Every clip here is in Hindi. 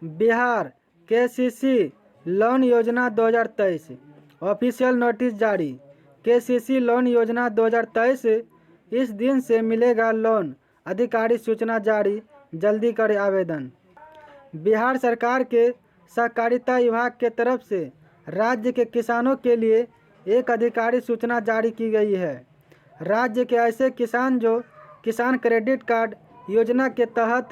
बिहार केसीसी लोन योजना 2023 ऑफिशियल नोटिस जारी। केसीसी लोन योजना 2023 इस दिन से मिलेगा लोन, अधिकारी सूचना जारी, जल्दी करें आवेदन। बिहार सरकार के सहकारिता विभाग के तरफ से राज्य के किसानों के लिए एक अधिकारी सूचना जारी की गई है। राज्य के ऐसे किसान जो किसान क्रेडिट कार्ड योजना के तहत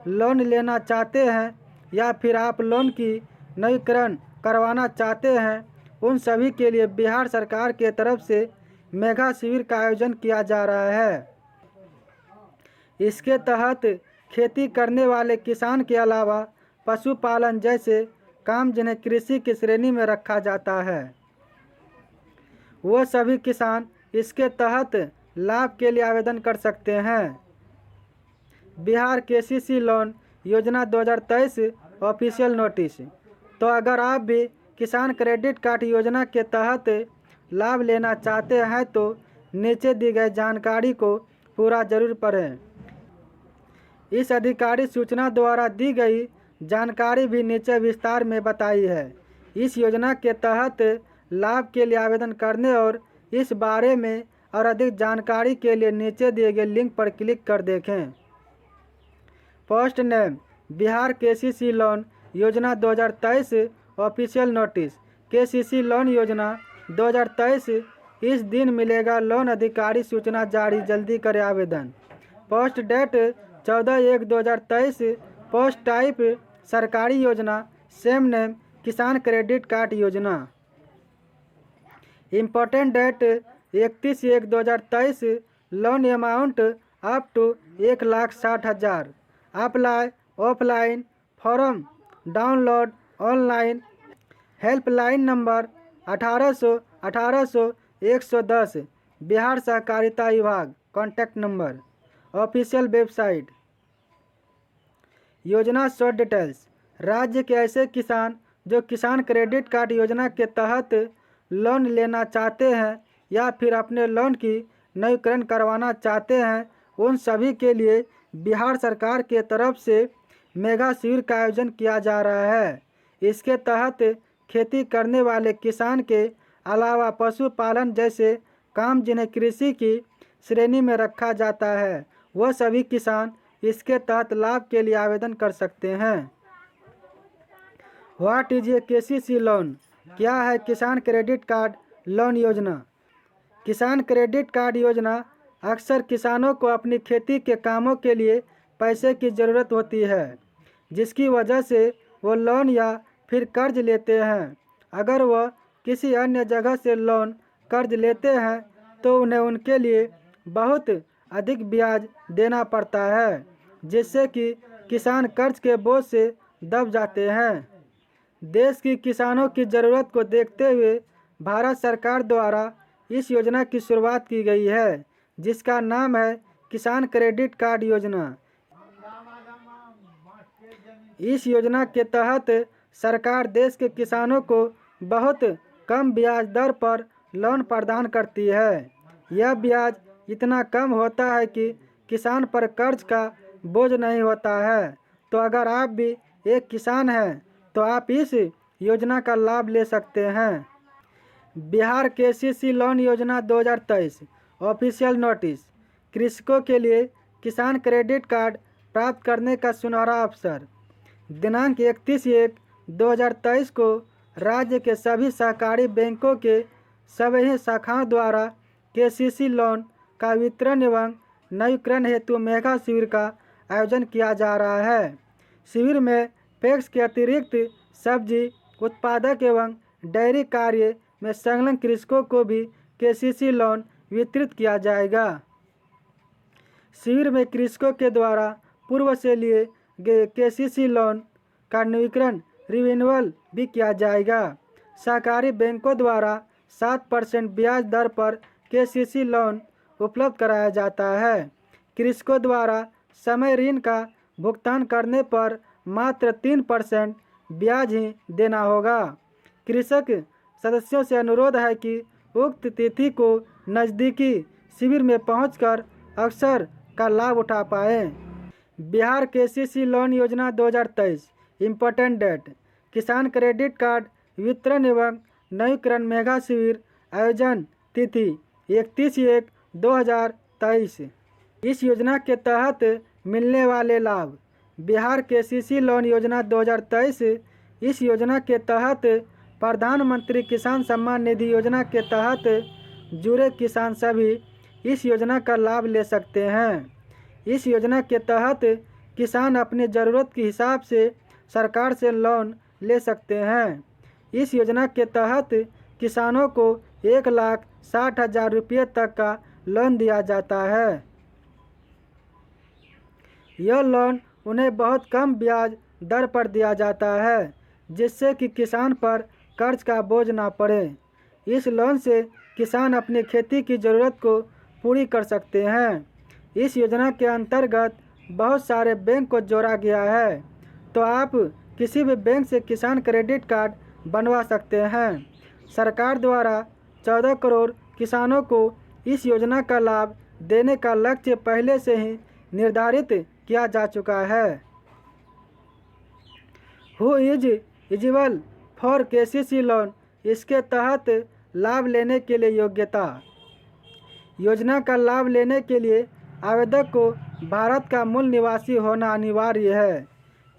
लोन लेना चाहते हैं या फिर आप लोन की नवीनीकरण करवाना चाहते हैं, उन सभी के लिए बिहार सरकार के तरफ से मेगा शिविर का आयोजन किया जा रहा है। इसके तहत खेती करने वाले किसान के अलावा पशुपालन जैसे काम जिन्हें कृषि की श्रेणी में रखा जाता है, वो सभी किसान इसके तहत लाभ के लिए आवेदन कर सकते हैं। बिहार केसीसी लोन योजना 2023 ऑफिशियल नोटिस। तो अगर आप भी किसान क्रेडिट कार्ड योजना के तहत लाभ लेना चाहते हैं तो नीचे दी गई जानकारी को पूरा जरूर पढ़ें। इस अधिकारी सूचना द्वारा दी गई जानकारी भी नीचे विस्तार में बताई है। इस योजना के तहत लाभ के लिए आवेदन करने और इस बारे में और अधिक जानकारी के लिए नीचे दिए गए लिंक पर क्लिक कर देखें। Post name Bihar KCC loan योजना 2023 ऑफिशियल नोटिस। केसीसी लोन योजना 2023 इस दिन मिलेगा लोन, अधिकारी सूचना जारी, जल्दी करें आवेदन। Post date 14/1/2023। पोस्ट टाइप सरकारी योजना, same name Kisan credit card योजना। Important date 31/1/2023। Loan amount up to 1,60,000। Apply offline, form download online. Helpline number 1800-110 Bihar सहकारिता विभाग। Contact number. Official website. योजना शॉर्ट डिटेल्स। राज्य के ऐसे किसान जो किसान क्रेडिट कार्ड योजना के तहत लोन लेना चाहते हैं या फिर अपने लोन की नवीनीकरण करवाना चाहते हैं, उन सभी के लिए बिहार सरकार के तरफ से मेगा शिविर का आयोजन किया जा रहा है। इसके तहत खेती करने वाले किसान के अलावा पशुपालन जैसे काम जिन्हें कृषि की श्रेणी में रखा जाता है, वह सभी किसान इसके तहत लाभ के लिए आवेदन कर सकते हैं। What is a KCC loan? क्या है किसान क्रेडिट कार्ड लोन योजना? किसान क्रेडिट कार्ड योजना अक्सर किसानों को अपनी खेती के कामों के लिए पैसे की ज़रूरत होती है, जिसकी वजह से वो लोन या फिर कर्ज लेते हैं। अगर वह किसी अन्य जगह से लोन कर्ज लेते हैं तो उन्हें उनके लिए बहुत अधिक ब्याज देना पड़ता है, जिससे कि किसान कर्ज के बोझ से दब जाते हैं। देश की किसानों की ज़रूरत को देखते हुए भारत सरकार द्वारा इस योजना की शुरुआत की गई है, जिसका नाम है किसान क्रेडिट कार्ड योजना। इस योजना के तहत सरकार देश के किसानों को बहुत कम ब्याज दर पर लोन प्रदान करती है। यह ब्याज इतना कम होता है कि किसान पर कर्ज का बोझ नहीं होता है। तो अगर आप भी एक किसान हैं तो आप इस योजना का लाभ ले सकते हैं। बिहार केसीसी लोन योजना 2023 ऑफिशियल नोटिस। कृषकों के लिए किसान क्रेडिट कार्ड प्राप्त करने का सुनहरा अवसर। दिनांक 31/1/2023 को राज्य के सभी सहकारी बैंकों के सभी शाखाओं द्वारा केसीसी लोन का वितरण एवं नवीनीकरण हेतु मेगा शिविर का आयोजन किया जा रहा है। शिविर में पैक्स के अतिरिक्त सब्जी उत्पादक एवं डेयरी कार्य में संलग्न कृषकों को भी केसीसी लोन वितरित किया जाएगा। शिविर में कृषकों के द्वारा पूर्व से लिए गए केसीसी लोन का नवीनीकरण रिन्यूअल भी किया जाएगा। सहकारी बैंकों द्वारा 7% ब्याज दर पर केसीसी लोन उपलब्ध कराया जाता है। कृषकों द्वारा समय ऋण का भुगतान करने पर मात्र 3% ब्याज ही देना होगा। कृषक सदस्यों से अनुरोध है कि उक्त तिथि को नज़दीकी शिविर में पहुंचकर अवसर का लाभ उठा पाएं। बिहार केसीसी लोन योजना 2023 इम्पोर्टेंट डेट। किसान क्रेडिट कार्ड वितरण एवं नवीकरण मेगा शिविर आयोजन तिथि 31/1/2023। इस योजना के तहत मिलने वाले लाभ। बिहार केसीसी लोन योजना 2023। इस योजना के तहत प्रधानमंत्री किसान सम्मान निधि योजना के तहत जुड़े किसान सभी इस योजना का लाभ ले सकते हैं। इस योजना के तहत किसान अपनी ज़रूरत के हिसाब से सरकार से लोन ले सकते हैं। इस योजना के तहत किसानों को 1,60,000 रुपये तक का लोन दिया जाता है। यह लोन उन्हें बहुत कम ब्याज दर पर दिया जाता है, जिससे कि किसान पर कर्ज का बोझ ना पड़े। इस लोन से किसान अपनी खेती की ज़रूरत को पूरी कर सकते हैं। इस योजना के अंतर्गत बहुत सारे बैंक को जोड़ा गया है, तो आप किसी भी बैंक से किसान क्रेडिट कार्ड बनवा सकते हैं। सरकार द्वारा 14 करोड़ किसानों को इस योजना का लाभ देने का लक्ष्य पहले से ही निर्धारित किया जा चुका है। Who is eligible for KCC loan. इसके तहत लाभ लेने के लिए योग्यता। योजना का लाभ लेने के लिए आवेदक को भारत का मूल निवासी होना अनिवार्य है।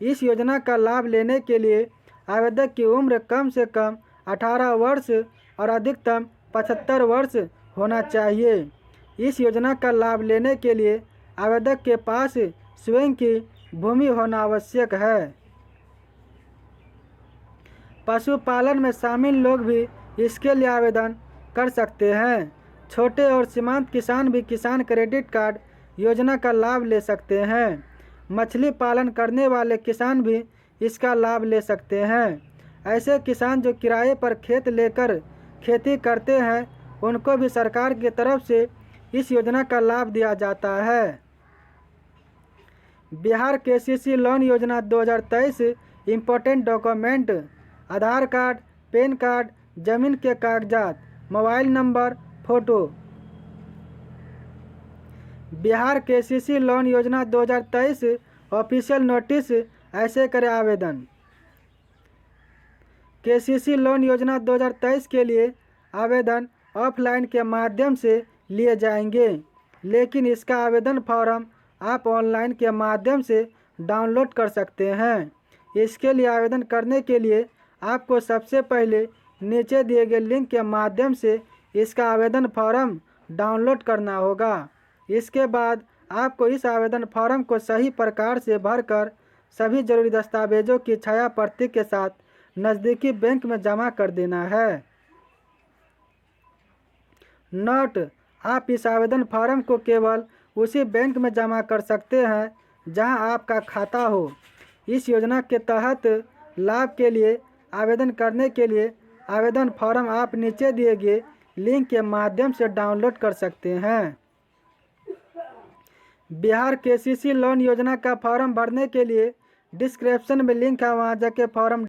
इस योजना का लाभ लेने के लिए आवेदक की उम्र कम से कम 18 वर्ष और अधिकतम 75 वर्ष होना चाहिए। इस योजना का लाभ लेने के लिए आवेदक के पास स्वयं की भूमि होना आवश्यक है। पशुपालन में शामिल लोग भी इसके लिए आवेदन कर सकते हैं। छोटे और सीमांत किसान भी किसान क्रेडिट कार्ड योजना का लाभ ले सकते हैं। मछली पालन करने वाले किसान भी इसका लाभ ले सकते हैं। ऐसे किसान जो किराए पर खेत लेकर खेती करते हैं, उनको भी सरकार की तरफ से इस योजना का लाभ दिया जाता है। बिहार केसीसी लोन योजना 2023। इम्पोर्टेंट डॉक्यूमेंट: आधार कार्ड, पैन कार्ड, जमीन के कागजात, mobile number, photo. Bihar KCC loan योजना 2023 ऑफिशियल नोटिस ऐसे करें आवेदन। केसीसी लोन योजना 2023 के लिए आवेदन ऑफलाइन के माध्यम से लिए जाएंगे, लेकिन इसका आवेदन फॉर्म आप ऑनलाइन के माध्यम से डाउनलोड कर सकते हैं। इसके लिए आवेदन करने के लिए आपको सबसे पहले नीचे दिए गए लिंक के माध्यम से इसका आवेदन फॉर्म डाउनलोड करना होगा। इसके बाद आपको इस आवेदन फॉर्म को सही प्रकार से भरकर सभी जरूरी दस्तावेजों की छाया प्रति के साथ नज़दीकी बैंक में जमा कर देना है। नोट: आप इस आवेदन फॉर्म को केवल उसी बैंक में जमा कर सकते हैं जहां आपका खाता हो। इस योजना के तहत लाभ के लिए आवेदन करने के लिए आवेदन फॉर्म आप नीचे दिए गए लिंक के माध्यम से डाउनलोड कर सकते हैं। बिहार केसीसी लोन योजना का फॉर्म भरने के लिए डिस्क्रिप्शन में लिंक है, वहां जाके फॉर्म